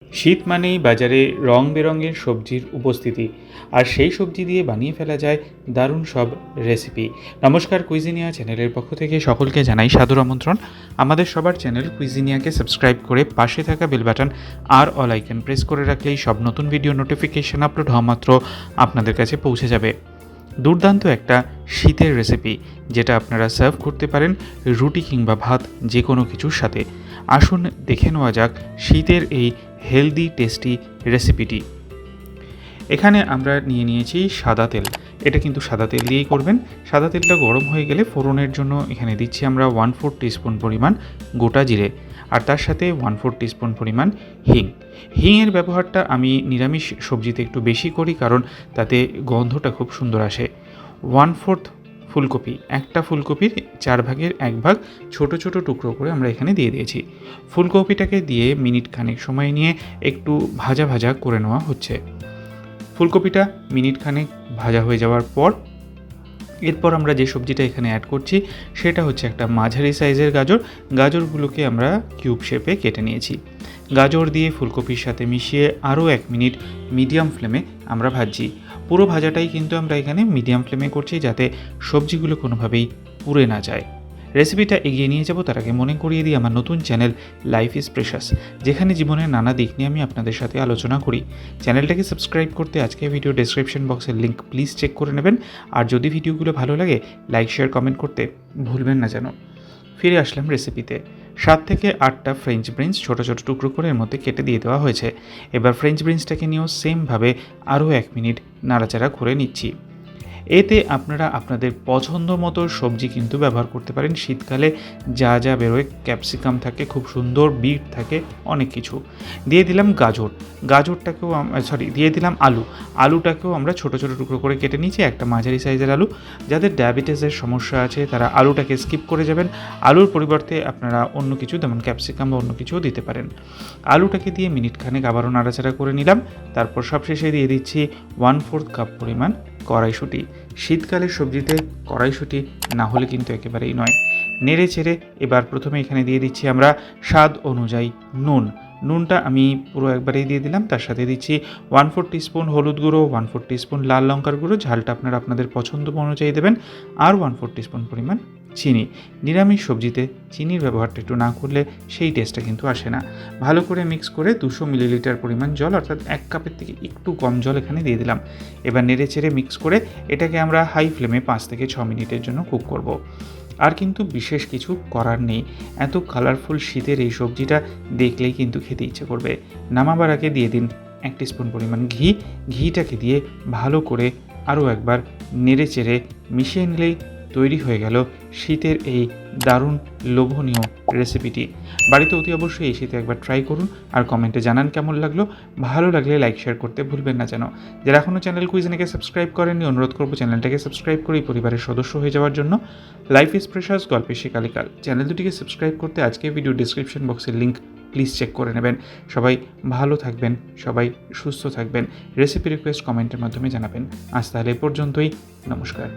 শীত মানেই বাজারে রং বেরঙের সবজির উপস্থিতি, আর সেই সবজি দিয়ে বানিয়ে ফেলা যায় দারুণ সব রেসিপি। নমস্কার, কুইজিনিয়া চ্যানেলের পক্ষ থেকে সকলকে জানাই সাদর আমন্ত্রণ। আমাদের সবার চ্যানেল কুইজিনিয়াকে সাবস্ক্রাইব করে পাশে থাকা বেল বাটন আর অল আইকন প্রেস করে রাখলেই সব নতুন ভিডিও নোটিফিকেশন আপলোড হওয়া মাত্র আপনাদের কাছে পৌঁছে যাবে। দুর্দান্ত একটা শীতের রেসিপি, যেটা আপনারা সার্ভ করতে পারেন রুটি কিংবা ভাত, যে কোনো কিছুর সাথে। আসুন দেখে নেওয়া যাক শীতের এই হেলদি টেস্টি রেসিপিটি। এখানে আমরা নিয়েছি সাদা তেল। এটা কিন্তু সাদা তেল দিয়েই করবেন। সাদা তেলটা গরম হয়ে গেলে ফোড়নের জন্য এখানে দিচ্ছি আমরা 1/4 টিস্পুন পরিমাণ গোটা জিরে, আর তার সাথে 1/4 টিস্পুন পরিমাণ হিং। হিংয়ের ব্যবহারটা আমি নিরামিষ সবজিতে একটু বেশি করি, কারণ তাতে গন্ধটা খুব সুন্দর আসে। 1/4 ফুলকপি, একটা ফুলকপির 4 ভাগের 1 ভাগ ছোট ছোট টুকরো করে আমরা এখানে দিয়ে দিয়েছি। ফুলকপিটাকে দিয়ে মিনিট খানেক সময় নিয়ে একটু ভাজা ভাজা করে নেওয়া হচ্ছে। ফুলকপিটা মিনিট খানেক ভাজা হয়ে যাওয়ার পর এরপর আমরা যে সবজিটা এখানে অ্যাড করছি সেটা হচ্ছে একটা মাঝারি সাইজের গাজর। গাজরগুলোকে আমরা কিউব শেপে কেটে নিয়েছি। গাজর দিয়ে ফুলকপির সাথে মিশিয়ে আরও 1 মিনিট মিডিয়াম ফ্লেমে আমরা ভাজছি। পুরো ভাজাটাই কিন্তু আমরা এখানে মিডিয়াম ফ্লেমে করছি, যাতে সবজিগুলো কোনোভাবেই পুড়ে না যায়। রেসিপিটা এগিয়ে নিয়ে যাব তার আগে মনে করিয়ে দিই আমার নতুন চ্যানেল লাইফ ইজ প্রেশাস, যেখানে জীবনের নানা দিক নিয়ে আমি আপনাদের সাথে আলোচনা করি। চ্যানেলটাকে সাবস্ক্রাইব করতে আজকে ভিডিও ডেসক্রিপশন বক্সের লিঙ্ক প্লিজ চেক করে নেবেন। আর যদি ভিডিওগুলো ভালো লাগে লাইক শেয়ার কমেন্ট করতে ভুলবেন না যেন। ফিরে আসলাম রেসিপিতে। 7 থেকে 8টা ফ্রেঞ্চ বিনস ছোটো ছোটো টুকরো করে এর মধ্যে কেটে দিয়ে দেওয়া হয়েছে। এবার ফ্রেঞ্চ বিনসটাকে নিয়েও সেমভাবে আরও 1 মিনিট নাড়াচাড়া করে নিচ্ছি। এতে আপনারা আপনাদের পছন্দ মতো সবজি কিন্তু ব্যবহার করতে পারেন। শীতকালে যা যা বেরোয়, ক্যাপসিকাম থাকে, খুব সুন্দর বিট থাকে, অনেক কিছু। দিয়ে দিলাম গাজরটাকেও দিয়ে দিলাম আলুটাকেও আমরা ছোটো ছোটো টুকরো করে কেটে নিয়েছি, একটা মাঝারি সাইজের আলু। যাদের ডায়াবেটিসের সমস্যা আছে তারা আলুটাকে স্কিপ করে যাবেন। আলুর পরিবর্তে আপনারা অন্য কিছু, যেমন ক্যাপসিকাম বা অন্য কিছুও দিতে পারেন। আলুটাকে দিয়ে মিনিট খানেক আবারও নাড়াচাড়া করে নিলাম। তারপর সবশেষে দিয়ে দিচ্ছি 1/4 কাপ পরিমাণ কড়াইশুঁটি। শীতকালের সবজিতে কড়াইশুঁটি না হলে কিন্তু একেবারেই নয়। নেড়ে চেড়ে এবার প্রথমে এখানে দিয়ে দিচ্ছি আমরা স্বাদ অনুযায়ী নুনটা আমি পুরো একবারেই দিয়ে দিলাম। তার সাথে দিচ্ছি 1/4 টিস্পুন হলুদ গুঁড়ো, 1/4 টিস্পুন লাল লঙ্কার গুঁড়ো, ঝালটা আপনারা আপনাদের পছন্দ অনুযায়ী দেবেন, আর 1/4 টিস্পুন পরিমাণ চিনি। নিরামিষ সবজিতে চিনির ব্যবহারটা একটু না করলে সেই টেস্টটা কিন্তু আসে না। ভালো করে মিক্স করে 200 মিলিলিটার পরিমাণ জল, অর্থাৎ 1 কাপের থেকে একটু কম জল এখানে দিয়ে দিলাম। এবার নেড়ে চেড়ে মিক্স করে এটাকে আমরা হাই ফ্লেমে 5 থেকে 6 মিনিটের জন্য কুক করব। আর কিন্তু বিশেষ কিছু করার নেই। এত কালারফুল শীতের এই সবজিটা দেখলেই কিন্তু খেতে ইচ্ছে করবে। নামাবার আগে দিয়ে দিন 1 টিস্পুন পরিমাণ ঘিটাকে দিয়ে ভালো করে আরও একবার নেড়ে চেড়ে মিশিয়ে নিলেই তৈরি হয়ে গেল শীতের এই দারুণ লোভনীয় রেসিপিটি। বাড়িতে অতি অবশ্যই এই শীতে একবার ট্রাই করুন, আর কমেন্টে জানান কেমন লাগলো। ভালো লাগলে লাইক শেয়ার করতে ভুলবেন না যেন। যারা এখনও চ্যানেল কুইজিনেকে সাবস্ক্রাইব করেননি, অনুরোধ করবো চ্যানেলটাকে সাবস্ক্রাইব করে পরিবারের সদস্য হয়ে যাওয়ার জন্য। লাইফ ইজ প্রেশাস, গল্পের শেখালিকাল চ্যানেল দুটিকে সাবস্ক্রাইব করতে আজকে ভিডিও ডিসক্রিপশন বক্সের লিঙ্ক প্লিজ চেক করে নেবেন। সবাই ভালো থাকবেন, সবাই সুস্থ থাকবেন। রেসিপি রিকোয়েস্ট কমেন্টের মাধ্যমে জানাবেন। আজ তাহলে এ পর্যন্তই। নমস্কার।